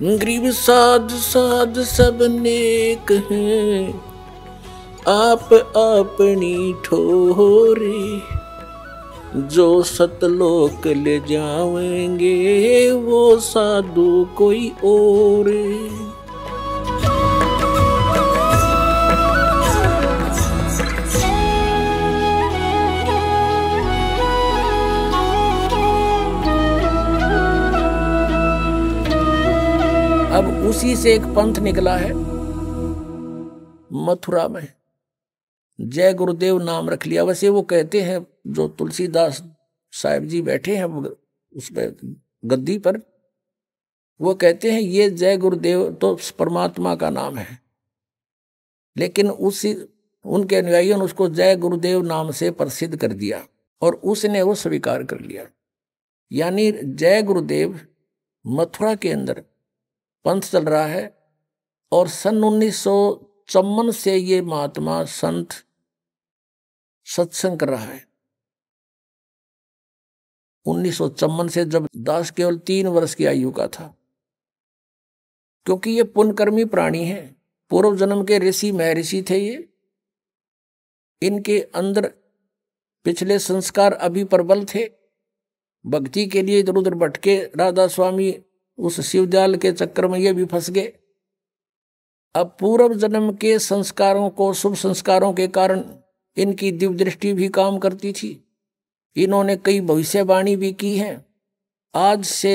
गरीब साध साध सब नेक हैं, आप अपनी ठोरे। जो सतलोक ले जाएंगे वो साधु कोई और। अब उसी से एक पंथ निकला है मथुरा में, जय गुरुदेव नाम रख लिया। वैसे वो कहते हैं, जो तुलसीदास साहिब जी बैठे हैं उस पर गद्दी पर, वो कहते हैं ये जय गुरुदेव तो परमात्मा का नाम है, लेकिन उसी उनके अनुयायियों ने उसको जय गुरुदेव नाम से प्रसिद्ध कर दिया और उसने वो स्वीकार कर लिया। यानी जय गुरुदेव मथुरा के अंदर पंथ चल रहा है और सन 1954 से ये महात्मा संत सत्संग कर रहा है। 1954 से, जब दास केवल 3 वर्ष की आयु का था। क्योंकि ये पुण्यकर्मी प्राणी है, पूर्व जन्म के ऋषि महर्षि थे ये, इनके अंदर पिछले संस्कार अभी प्रबल थे। भक्ति के लिए इधर उधर भटके राधा स्वामी उस शिवदयाल के चक्कर में ये भी फंस गए। अब पूर्व जन्म के संस्कारों को, शुभ संस्कारों के कारण इनकी दिव्य दृष्टि भी काम करती थी। इन्होंने कई भविष्यवाणी भी की है। आज से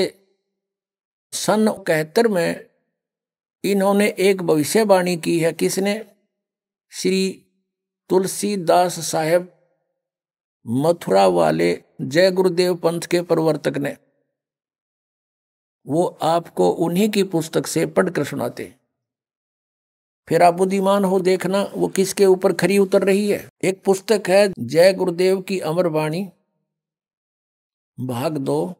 सन 71 में इन्होंने एक भविष्यवाणी की है। किसने? श्री तुलसीदास साहेब मथुरा वाले जय गुरुदेव पंथ के प्रवर्तक ने। वो आपको उन्हीं की पुस्तक से पढ़कर सुनाते। फिर आप बुद्धिमान हो, देखना वो किसके ऊपर खरी उतर रही है। एक पुस्तक है जय गुरुदेव की अमर वाणी, भाग 2।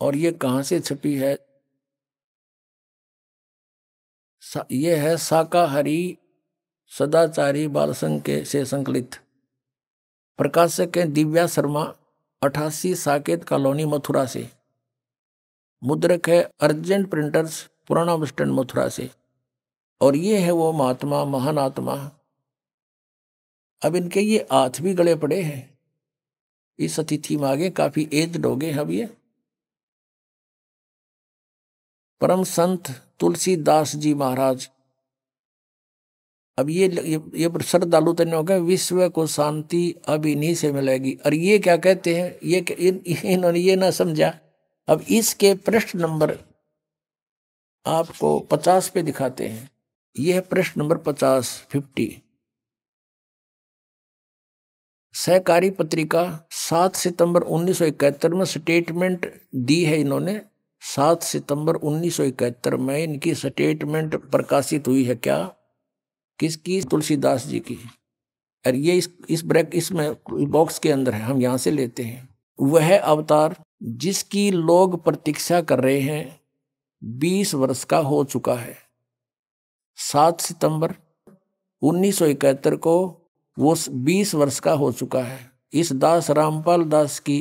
और ये कहां से छपी है? ये है शाकाहारी सदाचारी बाल संघ के से संकलित। प्रकाशक है दिव्या शर्मा, 88 साकेत कॉलोनी मथुरा से। मुद्रक है अर्जेंट प्रिंटर्स, पुराना बस स्टैंड मथुरा से। और ये है वो महात्मा, महान आत्मा। अब इनके ये हाथ भी गले पड़े हैं। इस अतिथि में आगे काफी एज्ड हो गए। अब ये परम संत तुलसीदास जी महाराज। अब ये श्रद्धालु तन्य हो गए, विश्व को शांति अब इन्हीं से मिलेगी। और ये क्या कहते हैं, इन्होंने ये ना समझा। अब इसके पृष्ठ नंबर आपको 50 पे दिखाते हैं। यह है पृष्ठ नंबर 50। सहकारी पत्रिका 7 सितंबर 1971 में स्टेटमेंट दी है इन्होंने। 7 सितंबर 1971 में इनकी स्टेटमेंट प्रकाशित हुई है। क्या? किसकी? तुलसीदास जी की। और ये इसमें बॉक्स के अंदर है, हम यहां से लेते हैं। वह अवतार जिसकी लोग प्रतीक्षा कर रहे हैं 20 वर्ष का हो चुका है। 7 सितंबर 1971 को वो 20 वर्ष का हो चुका है। इस दास रामपाल दास की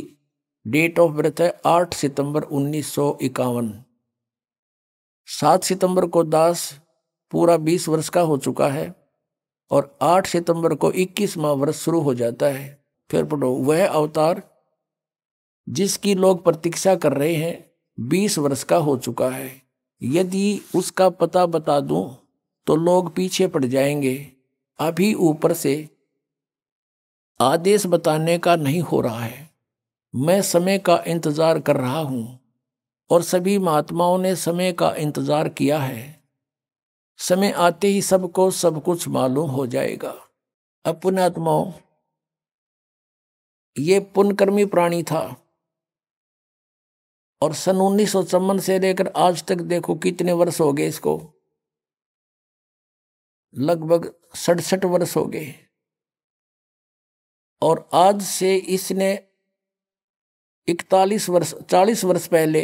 डेट ऑफ बर्थ है 8 सितंबर 1951। 7 सितंबर को दास पूरा 20 वर्ष का हो चुका है और 8 सितंबर को 21वां वर्ष शुरू हो जाता है। फिर पढ़ो, वह अवतार जिसकी लोग प्रतीक्षा कर रहे हैं 20 वर्ष का हो चुका है। यदि उसका पता बता दूं तो लोग पीछे पड़ जाएंगे। अभी ऊपर से आदेश बताने का नहीं हो रहा है। मैं समय का इंतजार कर रहा हूं और सभी महात्माओं ने समय का इंतजार किया है। समय आते ही सबको सब कुछ मालूम हो जाएगा। अब पुण्यात्माओं, ये पुण्यकर्मी प्राणी था और सन 1954 से लेकर आज तक देखो कितने वर्ष हो गए इसको, लगभग 67 वर्ष हो गए। और आज से इसने 40 वर्ष पहले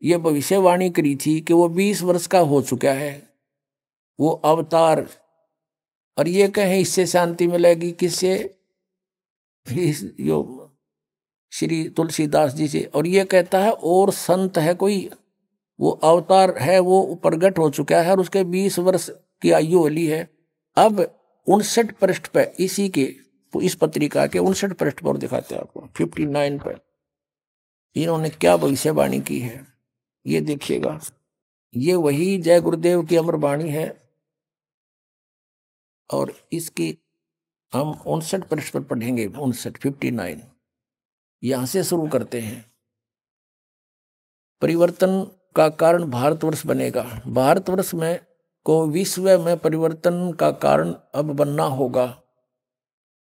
ये भविष्यवाणी करी थी कि वो 20 वर्ष का हो चुका है। वो अवतार और ये कहें इससे शांति मिलेगी, किससे? यो श्री तुलसीदास जी से। और ये कहता है और संत है कोई, वो अवतार है, वो प्रगट हो चुका है और उसके 20 वर्ष की आयु वाली है। अब 59 पृष्ठ पे इसी के, इस पत्रिका के 59 पृष्ठ पर दिखाते हैं आपको, 59 पर इन्होंने क्या भविष्यवाणी की है, ये देखिएगा। ये वही जय गुरुदेव की अमर वाणी है और इसकी हम 59 पृष्ठ पर पढ़ेंगे। 59 यहां से शुरू करते हैं। परिवर्तन का कारण भारतवर्ष बनेगा। भारतवर्ष में को विश्व में परिवर्तन का कारण अब बनना होगा।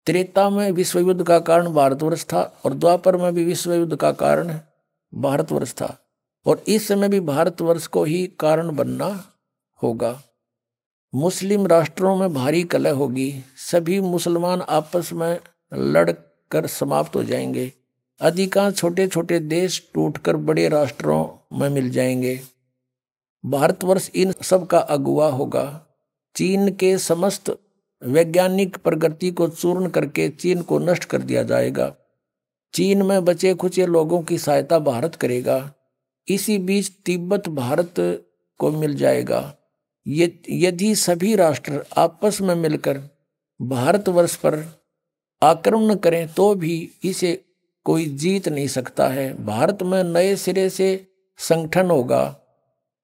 त्रेता में विश्व युद्ध का कारण भारतवर्ष था और द्वापर में भी विश्व युद्ध का कारण भारतवर्ष था और इस समय भी भारतवर्ष को ही कारण बनना होगा। मुस्लिम राष्ट्रों में भारी कलह होगी, सभी मुसलमान आपस में लड़कर समाप्त हो जाएंगे, अधिकांश छोटे छोटे देश टूटकर बड़े राष्ट्रों में मिल जाएंगे। भारतवर्ष इन सब का अगुवा होगा। चीन के समस्त वैज्ञानिक प्रगति को चूर्ण करके चीन को नष्ट कर दिया जाएगा। चीन में बचे खुचे लोगों की सहायता भारत करेगा। इसी बीच तिब्बत भारत को मिल जाएगा। यदि सभी राष्ट्र आपस में मिलकर भारतवर्ष पर आक्रमण करें तो भी इसे कोई जीत नहीं सकता है। भारत में नए सिरे से संगठन होगा।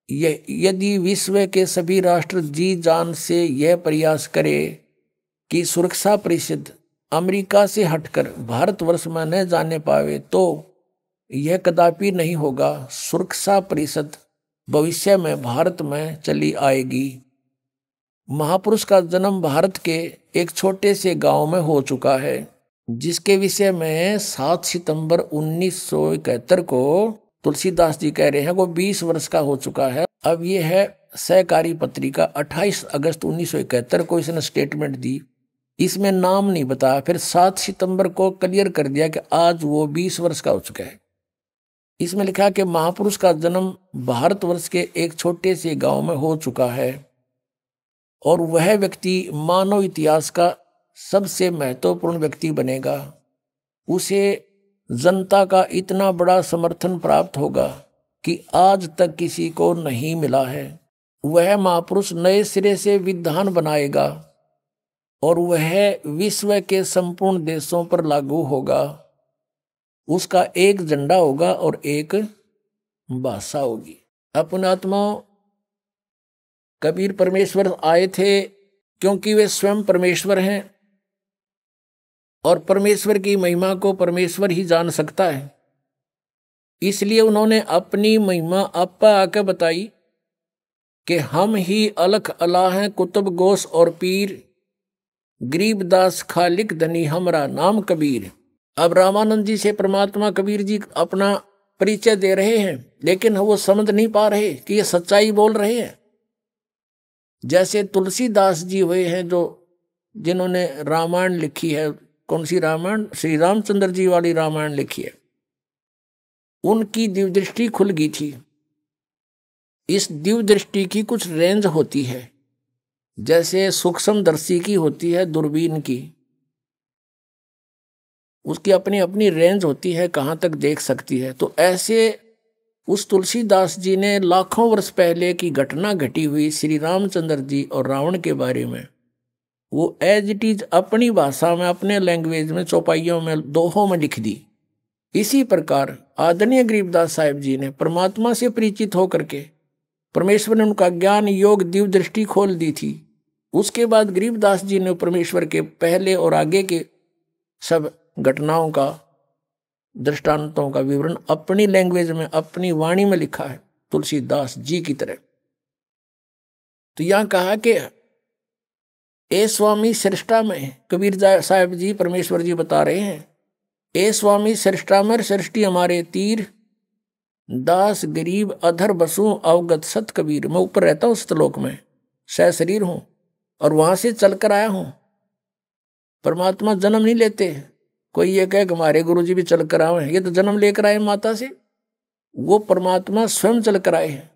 यदि विश्व के सभी राष्ट्र जी जान से यह प्रयास करे कि सुरक्षा परिषद अमेरिका से हटकर भारतवर्ष में न जाने पावे तो यह कदापि नहीं होगा। सुरक्षा परिषद भविष्य में भारत में चली आएगी। महापुरुष का जन्म भारत के एक छोटे से गांव में हो चुका है, जिसके विषय में 7 सितंबर 1971 को तुलसीदास जी कह रहे हैं वो 20 वर्ष का हो चुका है। अब ये है सहकारी पत्रिका, 28 अगस्त 1971 को इसने स्टेटमेंट दी। इसमें नाम नहीं बताया, फिर 7 सितंबर को क्लियर कर दिया कि आज वो 20 वर्ष का हो चुका है। इसमें लिखा कि महापुरुष का जन्म भारतवर्ष के एक छोटे से गांव में हो चुका है और वह व्यक्ति मानव इतिहास का सबसे महत्वपूर्ण व्यक्ति बनेगा। उसे जनता का इतना बड़ा समर्थन प्राप्त होगा कि आज तक किसी को नहीं मिला है। वह महापुरुष नए सिरे से विधान बनाएगा और वह विश्व के संपूर्ण देशों पर लागू होगा। उसका एक झंडा होगा और एक भाषा होगी। अपने आत्मा कबीर परमेश्वर आए थे क्योंकि वे स्वयं परमेश्वर हैं और परमेश्वर की महिमा को परमेश्वर ही जान सकता है। इसलिए उन्होंने अपनी महिमा आपा आकर बताई कि हम ही अलख अला हैं, कुतुब गोस और पीर, गरीबदास खालिक धनी हमरा नाम कबीर। अब रामानंद जी से परमात्मा कबीर जी अपना परिचय दे रहे हैं, लेकिन वो समझ नहीं पा रहे कि ये सच्चाई बोल रहे हैं। जैसे तुलसीदास जी हुए हैं जो जिन्होंने रामायण लिखी है। कौन सी रामायण? श्री रामचंद्र जी वाली रामायण लिखी है। उनकी दिव्य दृष्टि खुल गई थी। इस दिव्य दृष्टि की कुछ रेंज होती है, जैसे सूक्ष्मदर्शी की होती है दूरबीन की, उसकी अपनी अपनी रेंज होती है, कहाँ तक देख सकती है। तो ऐसे उस तुलसीदास जी ने लाखों वर्ष पहले की घटना घटी हुई श्री रामचंद्र जी और रावण के बारे में वो एज इट इज अपनी भाषा में, अपने लैंग्वेज में, चौपाइयों में, दोहों में लिख दी। इसी प्रकार आदरणीय गरीबदास साहिब जी ने परमात्मा से परिचित होकर के परमेश्वर ने उनका ज्ञान योग दिव्य दृष्टि खोल दी थी। उसके बाद गरीबदास जी ने परमेश्वर के पहले और आगे के सब घटनाओं का, दृष्टांतों का विवरण अपनी लैंग्वेज में, अपनी वाणी में लिखा है, तुलसीदास जी की तरह। तो यहां कहा कि ए स्वामी सृष्टा में, कबीर साहब जी परमेश्वर जी बता रहे हैं, ए स्वामी सृष्टा में सृष्टि हमारे तीर, दास गरीब अधर बसू अवगत सत कबीर। मैं ऊपर रहता हूं श्लोक में, सह शरीर हूं और वहां से चलकर आया हूं। परमात्मा जन्म नहीं लेते। कोई ये कहे कि हमारे गुरु जी भी चलकर आए, ये तो जन्म लेकर आए माता से। वो परमात्मा स्वयं चलकर आए हैं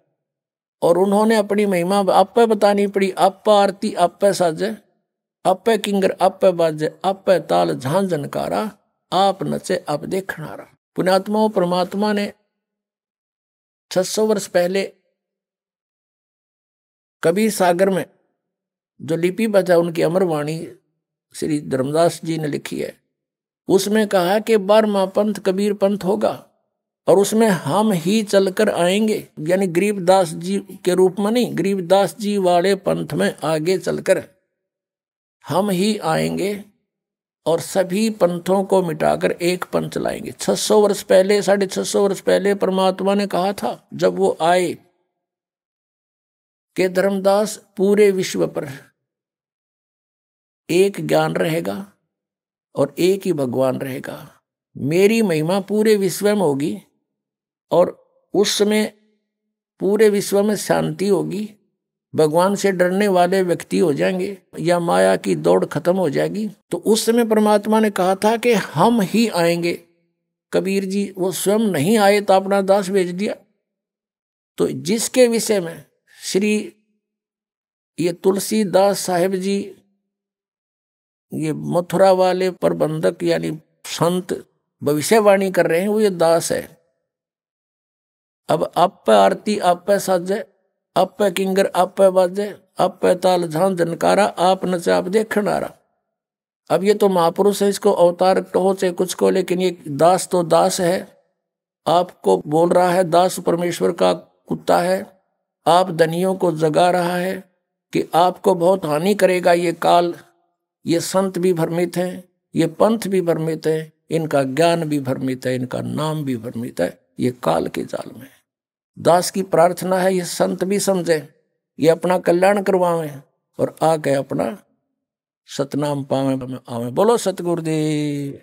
और उन्होंने अपनी महिमा आप पे बतानी पड़ी। आप आरती आप पे साजे, आपे किंगर आपे बाजे आपे ताल झांझनकारा, आप नचे आप देखनारा। पुण्यात्माओं, परमात्मा ने 600 वर्ष पहले कबीर सागर में जो लिपि बचा, उनकी अमर वाणी श्री धर्मदास जी ने लिखी है। उसमें कहा कि 12वां पंथ कबीर पंथ होगा और उसमें हम ही चलकर आएंगे, यानी गरीबदास जी के रूप में नहीं, गरीबदास जी वाले पंथ में आगे चलकर हम ही आएंगे और सभी पंथों को मिटाकर एक पंथ चलाएंगे। 600 वर्ष पहले, 650 वर्ष पहले परमात्मा ने कहा था जब वो आए कि धर्मदास पूरे विश्व पर एक ज्ञान रहेगा और एक ही भगवान रहेगा, मेरी महिमा पूरे विश्व में होगी और उस समय पूरे विश्व में शांति होगी, भगवान से डरने वाले व्यक्ति हो जाएंगे या माया की दौड़ खत्म हो जाएगी। तो उस समय परमात्मा ने कहा था कि हम ही आएंगे। कबीर जी वो स्वयं नहीं आए तो अपना दास भेज दिया। तो जिसके विषय में श्री ये तुलसीदास साहेब जी, ये मथुरा वाले प्रबंधक यानी संत भविष्यवाणी कर रहे हैं, वो ये दास है। अब आप पे आरती आप पे साजे, आप पे किंगर आप पे बाजे, आप पे ताल झांझनकारा, आप नचे आप देखनारा। अब ये तो महापुरुष है, इसको अवतार कहो चाहे कुछ को, लेकिन ये दास तो दास है। आपको बोल रहा है, दास परमेश्वर का कुत्ता है, आप धनियों को जगा रहा है कि आपको बहुत हानि करेगा ये काल। ये संत भी भ्रमित हैं, ये पंथ भी भ्रमित है, इनका ज्ञान भी भ्रमित है, इनका नाम भी भ्रमित है, ये काल के जाल में। दास की प्रार्थना है ये संत भी समझे, ये अपना कल्याण करवावें और आके अपना सतनाम पावे आवे। बोलो सतगुरुदेव।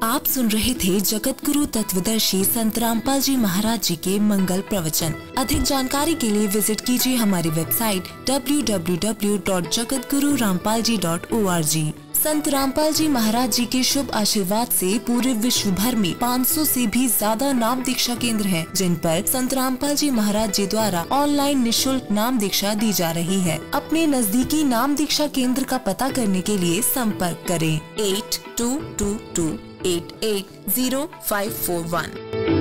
आप सुन रहे थे जगत गुरु तत्वदर्शी संत रामपाल जी महाराज जी के मंगल प्रवचन। अधिक जानकारी के लिए विजिट कीजिए हमारी वेबसाइट www.jagatgururampalji.org। संत रामपाल जी महाराज जी के शुभ आशीर्वाद से पूरे विश्व भर में 500 से भी ज्यादा नाम दीक्षा केंद्र हैं, जिन पर संत रामपाल जी महाराज जी द्वारा ऑनलाइन निशुल्क नाम दीक्षा दी जा रही है। अपने नजदीकी नाम दीक्षा केंद्र का पता करने के लिए संपर्क करें 8222880541।